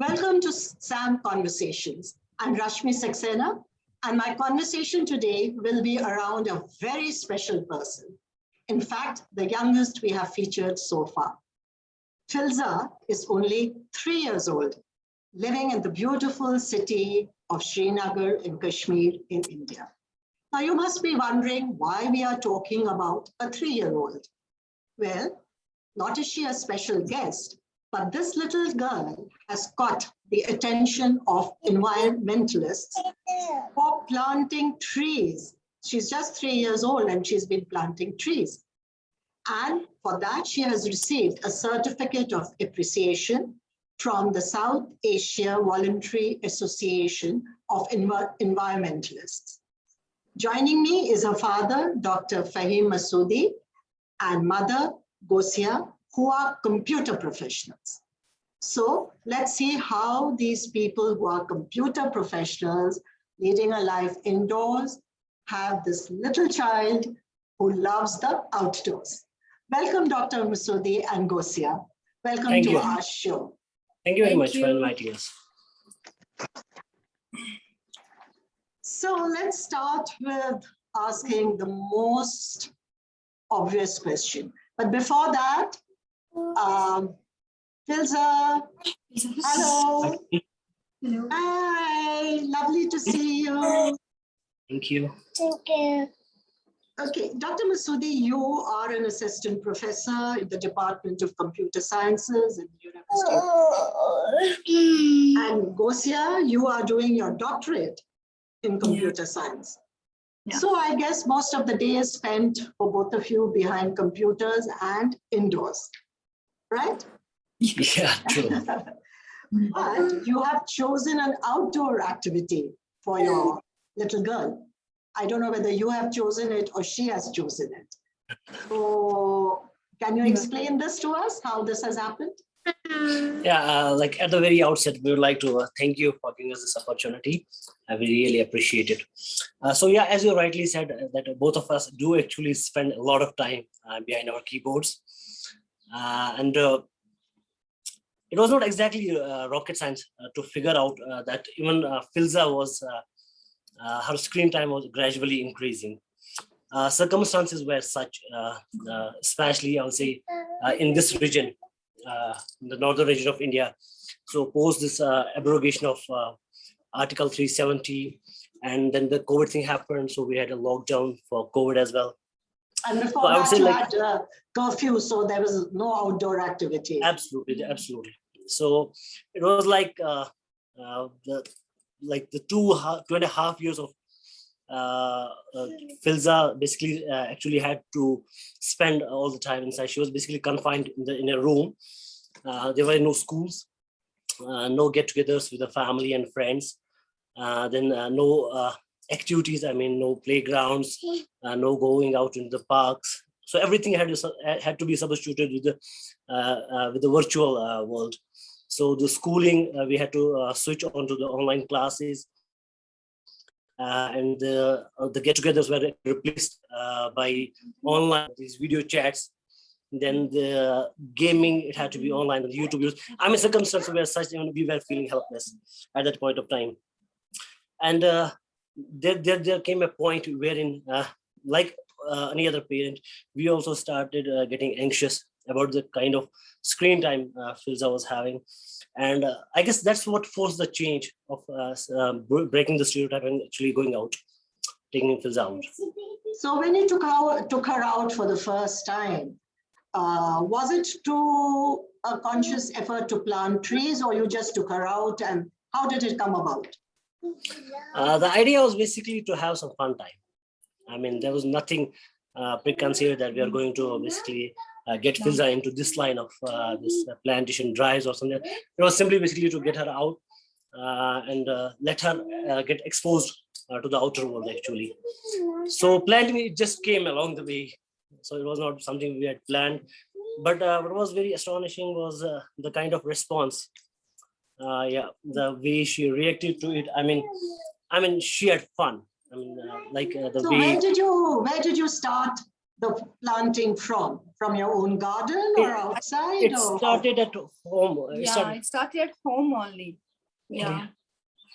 Welcome to SAM Conversations. I'm Rashmi Saksena, and my conversation today will be around a very special person. In fact, the youngest we have featured so far. Filza is only 3 years old, living in the beautiful city of Srinagar in Kashmir in India. Now, you must be wondering why we are talking about a 3-year-old. Well, not is she a special guest, but this little girl has caught the attention of environmentalists for planting trees. She's just 3 years old and she's been planting trees. And for that, she has received a certificate of appreciation from the South Asia Voluntary Association of Environmentalists. Joining me is her father, Dr. Faheem Masoodi, and mother, Gousiya, who are computer professionals. So let's see how these people who are computer professionals leading a life indoors have this little child who loves the outdoors. Welcome, Dr. Masoodi and Gousiya. Welcome to our show. Thank you very much for inviting us. So let's start with asking the most obvious question. But before that, Filza, hello. Hello. Hi, lovely to see you. Thank you. Okay, Dr. Masoodi, you are an assistant professor in the Department of Computer Sciences at the University of Kashmir. And Gousiya, you are doing your doctorate in computer science. Yeah. So I guess most of the day is spent for both of you behind computers and indoors, right? Yeah, true. But you have chosen an outdoor activity for your little girl. I don't know whether you have chosen it or she has chosen it. So can you explain this to us, how this has happened? Yeah, like at the very outset, we would like to thank you for giving us this opportunity. I really appreciate it. So yeah, as you rightly said, that both of us do actually spend a lot of time behind our keyboards. And it was not exactly rocket science to figure out that even Filza was, her screen time was gradually increasing. Circumstances were such, especially I would say in this region, in the northern region of India. So post this abrogation of Article 370, and then the COVID thing happened. So we had a lockdown for COVID as well. And before So I would that, say you like, had curfew, so there was no outdoor activity. absolutely. So it was like the 2.5 years of Filza basically actually had to spend all the time inside. She was basically confined in a room. There were no schools, no get-togethers with the family and friends. Then no activities. I mean, no playgrounds, no going out in the parks. So everything had to be substituted with the virtual world. So the schooling, we had to switch on to the online classes. And the get-togethers were replaced by online, these video chats. Then the gaming, it had to be online, the YouTube videos. I mean, circumstances were such, even we were feeling helpless at that point of time. And there came a point wherein, like any other parent, we also started getting anxious about the kind of screen time Filza was having. And I guess that's what forced the change of breaking the stereotype and actually going out, taking Filza out. So when you took her out for the first time, was it to a conscious effort to plant trees, or you just took her out, and how did it come about? The idea was basically to have some fun time. I mean, there was nothing preconceived that we are going to basically get Filza into this line of this plantation drives or something. It was simply basically to get her out and let her get exposed to the outer world actually. So planting, it just came along the way. So it was not something we had planned. But what was very astonishing was the kind of response. The way she reacted to it. I mean, she had fun. I mean, the So way. where did you start the planting from? From your own garden or outside? It or started at home. It started at home only. Yeah.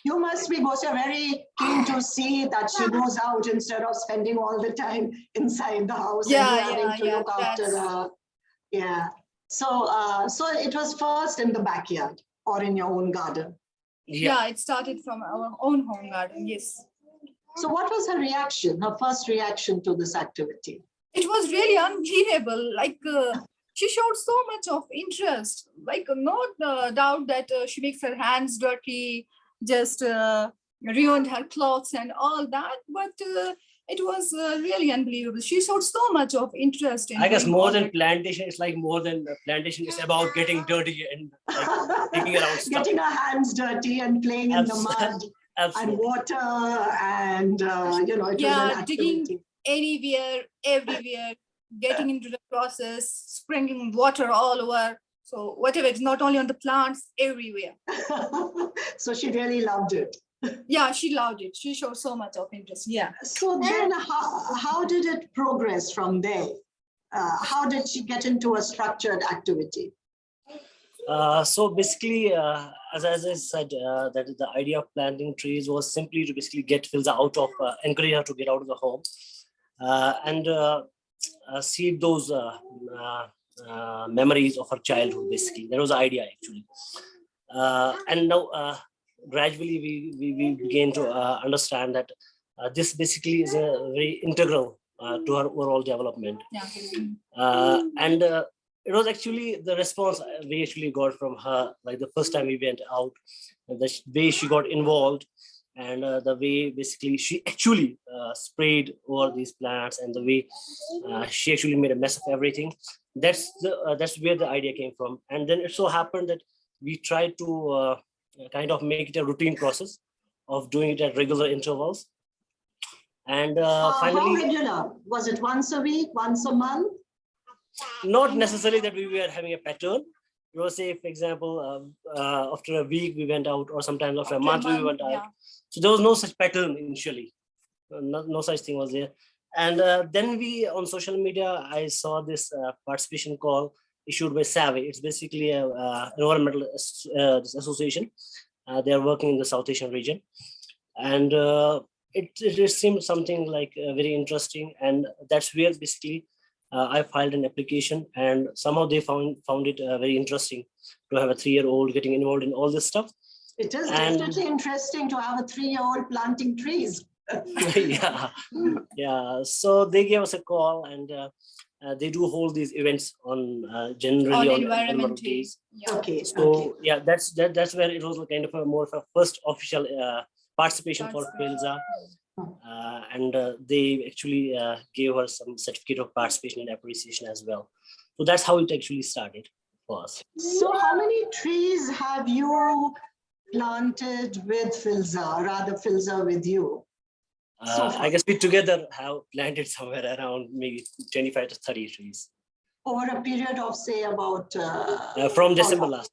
You must be, Gousiya, very keen to see that she goes out instead of spending all the time inside the house and having to look after her. Yeah. So it was first in the backyard or in your own garden? Yeah, it started from our own home garden, yes. So what was her reaction, her first reaction to this activity? It was really unbelievable. Like she showed so much of interest. Like no doubt that she makes her hands dirty, just ruined her clothes and all that. But it was really unbelievable. She showed so much of interest. I guess more than plantation, it's like more than plantation. It's about getting dirty and like digging around stuff. Getting her hands dirty and playing in the mud. Absolutely. And water and, it was an activity. Digging anywhere, everywhere, getting into the process, sprinkling water all over. So whatever, it's not only on the plants, everywhere. So she really loved it. Yeah, she loved it. She showed so much of interest. Yeah. So then how did it progress from there? How did she get into a structured activity? So basically, as I said, that the idea of planting trees was simply to basically get Filza out of, encourage her to get out of the home and seed those memories of her childhood, basically. That was the idea, actually. And now, gradually, we began to understand that this basically is a very integral to her overall development. Yeah. And it was actually the response we actually got from her, like the first time we went out, the way she got involved, and the way basically she actually sprayed over these plants, and the way she actually made a mess of everything. That's where the idea came from. And then it so happened that we tried to kind of make it a routine process of doing it at regular intervals. And finally, how regular? Was it once a week, once a month? Not necessarily that we were having a pattern. You know, say, for example, after a week we went out, or sometimes after a month we went out. Yeah. So there was no such pattern initially. No such thing was there. And then we, on social media, I saw this participation call issued by Savvy. It's basically a environmental association. They are working in the South Asian region. And it seemed something like very interesting. And that's where basically I filed an application, and somehow they found it very interesting to have a 3-year-old getting involved in all this stuff. It is definitely interesting to have a 3-year-old planting trees. Yeah. So they gave us a call, and they do hold these events on generally on environmental days. Yeah. Okay. So yeah, that's where it was kind of a more of a first official participation for Filza. And they actually gave her some certificate of participation and appreciation as well. So that's how it actually started for us. So how many trees have you planted with Filza, or rather Filza with you? I guess we together have planted somewhere around maybe 25 to 30 trees. Over a period of, say, about... from December last.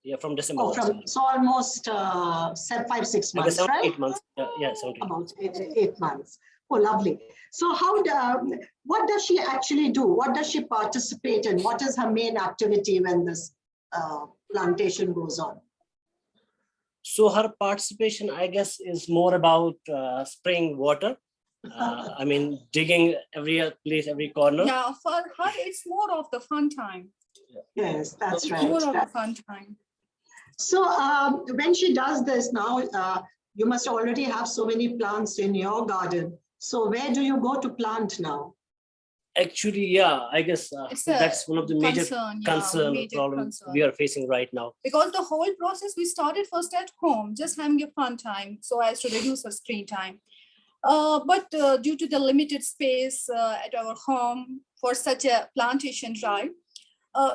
Yeah, from December last year. So almost 5-6 months, I guess right? 8 months. Yeah, 7 to 8 About 8 months. Oh, lovely. So what does she actually do? What does she participate in? What is her main activity when this plantation goes on? So her participation, I guess, is more about spraying water. I mean, digging every place, every corner. Yeah, for her, it's more of the fun time. Yes, that's right. More of the fun time. So when she does this now, you must already have so many plants in your garden. So where do you go to plant now? Actually, yeah, I guess that's one of the major problems we are facing right now. Because the whole process, we started first at home, just having a fun time, so as to reduce her screen time. But due to the limited space at our home for such a plantation drive,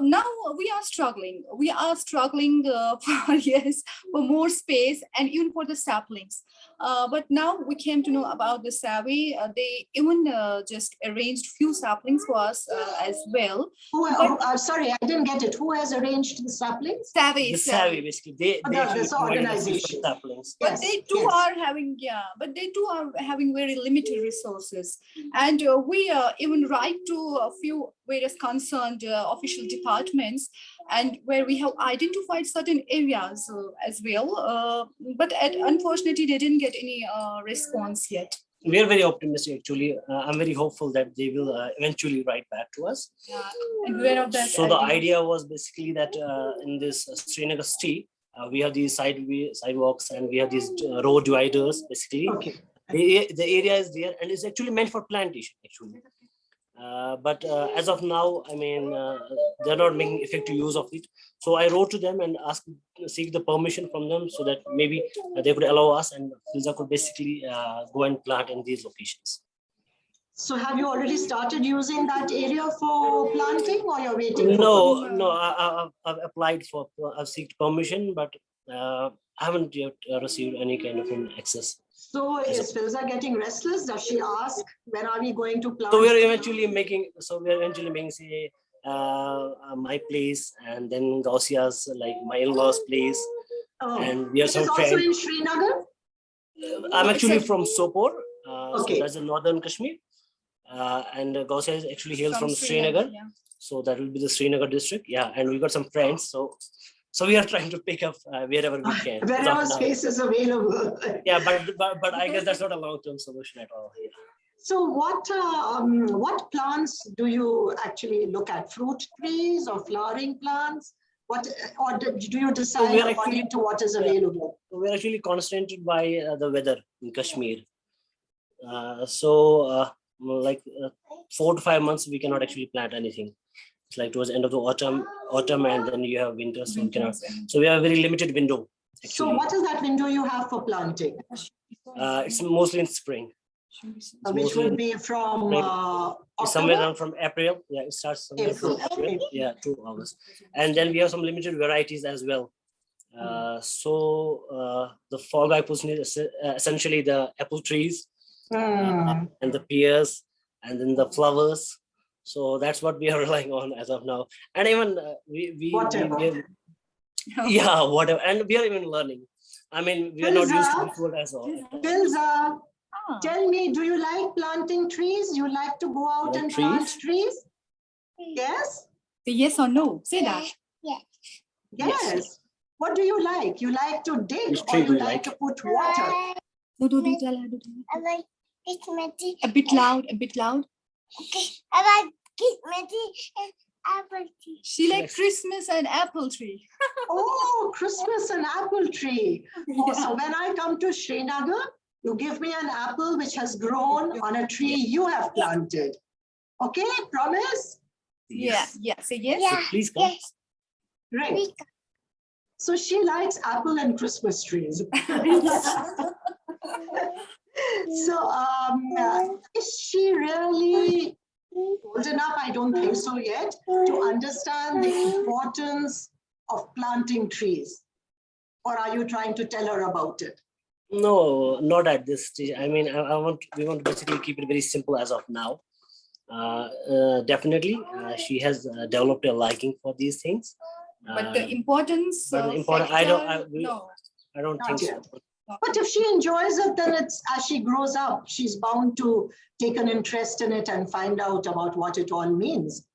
now we are struggling. We are struggling for more space, and even for the saplings. But now we came to know about the Savvy. They even just arranged few saplings for us as well. Sorry, I didn't get it. Who has arranged the saplings? Savvy, The Savvy, basically, they actually this provided us organization. with saplings. But Yes, they too yes. are having, but they too are having very limited resources. And we even write to a few various concerned official departments, and where we have identified certain areas as well. But unfortunately, they didn't get any response yet. We are very optimistic, actually. I'm very hopeful that they will eventually write back to us. And where of that So the idea was basically that in this Srinagar city, we have these sidewalks and we have these road dividers, basically. Okay. The area is there and it's actually meant for plantation, actually. But as of now, I mean, they're not making effective use of it. So I wrote to them and seek the permission from them so that maybe they could allow us and Filza could basically go and plant in these locations. So have you already started using that area for planting, or you're waiting? No, I've applied for, I've sought permission, but I haven't yet received any kind of an access. So is Filza getting restless? Does she ask, when are we going to plant? So we're eventually making, say, my place, and then Gousiya's, like my in-laws' place. Oh, and we have which is some also friends. in Srinagar? I'm actually from Sopor, Okay. so that's in northern Kashmir. And Gousiya is actually hails from Srinagar. Yeah. So that will be the Srinagar district. Yeah, and we got some friends. So we are trying to pick up wherever we can. Wherever space is available. Yeah, but I guess that's not a long-term solution at all. Yeah. So what plants do you actually look at? Fruit trees or flowering plants? Or do you decide according to what is available? So we're actually constrained by the weather in Kashmir. Like 4 to 5 months, we cannot actually plant anything. It's like towards the end of the autumn, and then you have winter, so we cannot. So we have a very limited window. Actually. So what is that window you have for planting? It's mostly in spring. Which will be from somewhere around from April. Yeah, it starts somewhere from April. Yeah, to August. And then we have some limited varieties as well. The fallback position is essentially the apple trees and the pears, and then the flowers. So that's what we are relying on as of now. And even whatever. And we are even learning. I mean, we are not used to this world as well. Filza, tell me, do you like planting trees? You like to go out and plant trees? Yes? Yes or no? Say that. Yes. What do you like? You like to dig, or you like to put water? No, do tell her. I like Christmas. A bit loud, a bit loud. Okay, I like Christmas and apple tree. She likes Christmas and apple tree. Oh, Christmas and apple tree. Oh, so when I come to Srinagar, you give me an apple which has grown on a tree you have planted. Okay, promise? Yeah. Say yes. Yeah. So please come. Yes. Right. So she likes apple and Christmas trees. So is she really old enough? I don't think so yet, to understand the importance of planting trees. Or are you trying to tell her about it? No, not at this stage. I mean, we want to basically keep it very simple as of now. Definitely, she has developed a liking for these things. But the importance. I don't think so. But if she enjoys it, then it's as she grows up, she's bound to take an interest in it and find out about what it all means,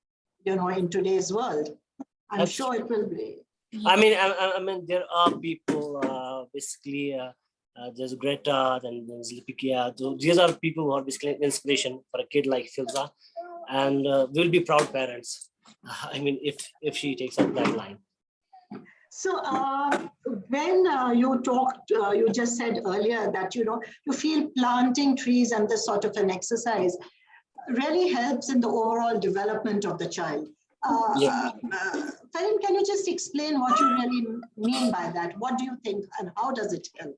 in today's world. I'm sure it will be. I mean, there are people basically. There's Greta, then there's Lipikia. These are people who are basically inspiration for a kid like Filza, and we'll be proud parents. I mean, if she takes up that line. So when you talked, you just said earlier that, you feel planting trees and this sort of an exercise really helps in the overall development of the child. Faheem, can you just explain what you really mean by that? What do you think and how does it help?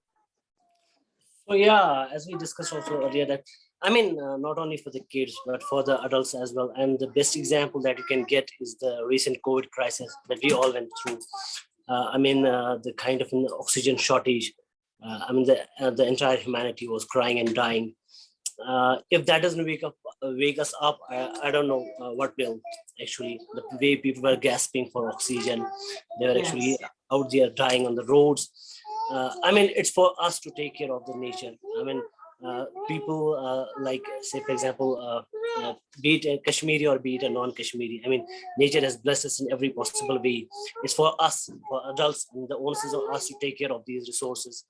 So yeah, as we discussed also earlier, that I mean, not only for the kids, but for the adults as well. And the best example that you can get is the recent COVID crisis that we all went through. The kind of an oxygen shortage I mean, the entire humanity was crying and dying. If that doesn't wake us up, I don't know what will. Actually, the way people were gasping for oxygen, they were actually Yes. out there dying on the roads. I mean, it's for us to take care of the nature. I mean, people like, say, for example, be it a Kashmiri or be it a non-Kashmiri. I mean, nature has blessed us in every possible way. It's for us, for adults, and the onus is on us to take care of these resources,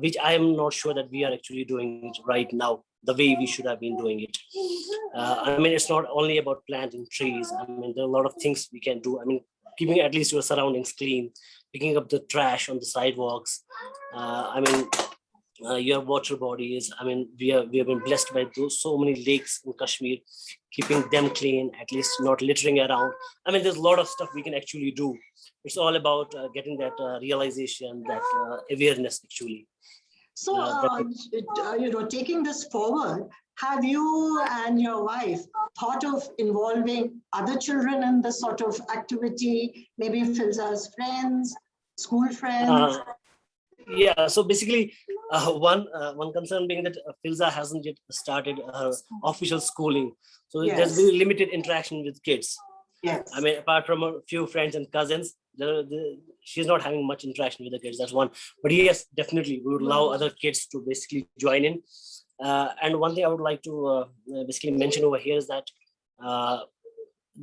which I am not sure that we are actually doing it right now the way we should have been doing it. I mean, it's not only about planting trees. I mean, there are a lot of things we can do. I mean, keeping at least your surroundings clean, picking up the trash on the sidewalks. I mean, your water bodies. I mean, we have been blessed by those so many lakes in Kashmir, keeping them clean, at least not littering around. I mean, there's a lot of stuff we can actually do. It's all about getting that realization, that awareness actually. So, That taking this forward, have you and your wife thought of involving other children in this sort of activity? Maybe Filza's friends, school friends? Yeah, so basically, one concern being that Filza hasn't yet started her official schooling, so there's Yes. very limited interaction with kids. Yes. I mean, apart from a few friends and cousins, she's not having much interaction with the kids. That's one. But yes, definitely, we would allow other kids to basically join in. And one thing I would like to basically mention over here is that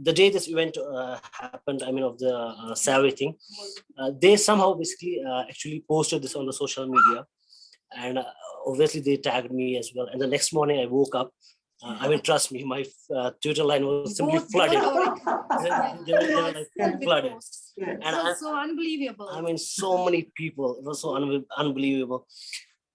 the day this event happened, I mean, of the Savvy thing, they somehow basically actually posted this on the social media, and obviously they tagged me as well. And the next morning I woke up. I mean, trust me, my Twitter line was simply flooded. They were like flooded. Yes. It was so unbelievable. I mean, so many people. It was so unbelievable.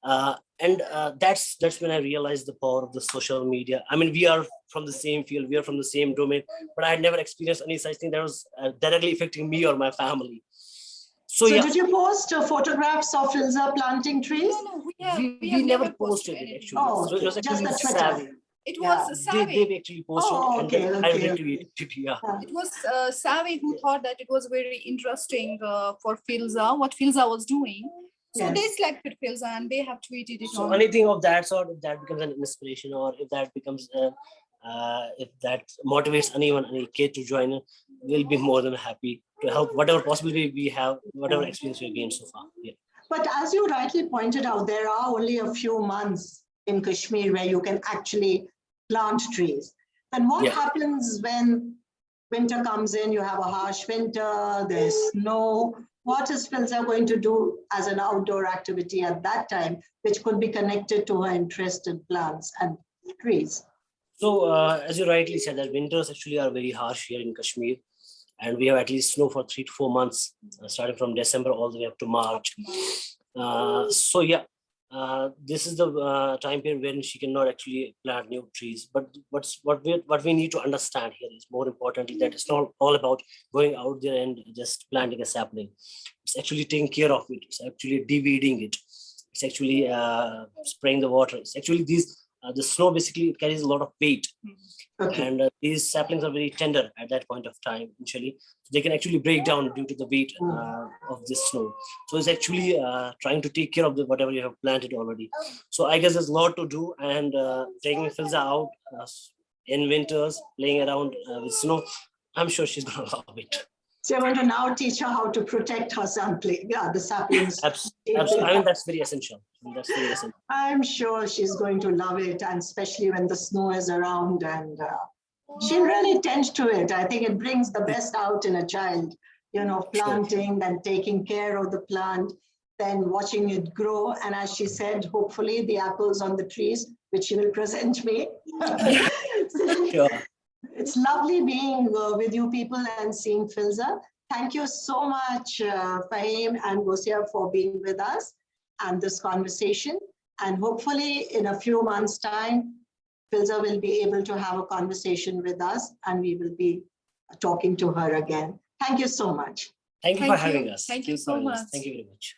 And that's when I realized the power of the social media. I mean, we are from the same field, we are from the same domain, but I had never experienced any such thing that was directly affecting me or my family. So yeah, did you post photographs of Filza planting trees? No, we never posted it actually. Oh, So it was okay. Just actually the Twitter. Savvy. It Yeah. was Savvy. They actually posted Oh, and okay, then I okay, retweeted it. Yeah. It was Savvy who thought that it was very interesting for Filza, what Filza was doing. So Yes. they selected Filza and they have tweeted it So on. anything of that sort, if that becomes an inspiration, or if that becomes if that motivates any kid to join in, we'll be more than happy to help whatever possibility we have, whatever experience we've gained so far. Yeah. But as you rightly pointed out, there are only a few months in Kashmir where you can actually plant trees. And what Yeah. happens when winter comes in, you have a harsh winter, there's snow? What is Filza going to do as an outdoor activity at that time, which could be connected to her interest in plants and trees? So as you rightly said, that winters actually are very harsh here in Kashmir, and we have at least snow for 3 to 4 months, starting from December all the way up to March. So yeah, this is the time period when she cannot actually plant new trees. But what we need to understand here is, more importantly, that it's not all about going out there and just planting a sapling. It's actually taking care of it. It's actually de-weeding it. It's actually spraying the water. It's actually the snow basically carries a lot of weight. Okay. And these saplings are very tender at that point of time. Initially, they can actually break down due to the weight of this snow. So it's actually trying to take care of whatever you have planted already. So I guess there's a lot to do, and taking Filza out in winters, playing around with snow, I'm sure she's gonna love it. So you're going to now teach her how to protect her sampling, the saplings. Absolutely. I mean, that's very essential. That's very essential. I'm sure she's going to love it, and especially when the snow is around, and she'll really tend to it. I think it brings the best out in a child, planting, then taking care of the plant, then watching it grow. And as she said, hopefully the apples on the trees, which she will present me. Sure. It's lovely being with you people and seeing Filza. Thank you so much, Faheem and Gousiya, for being with us and this conversation. And hopefully in a few months' time, Filza will be able to have a conversation with us, and we will be talking to her again. Thank you so much. Thank you for having us. Thank you so much. Thank you very much.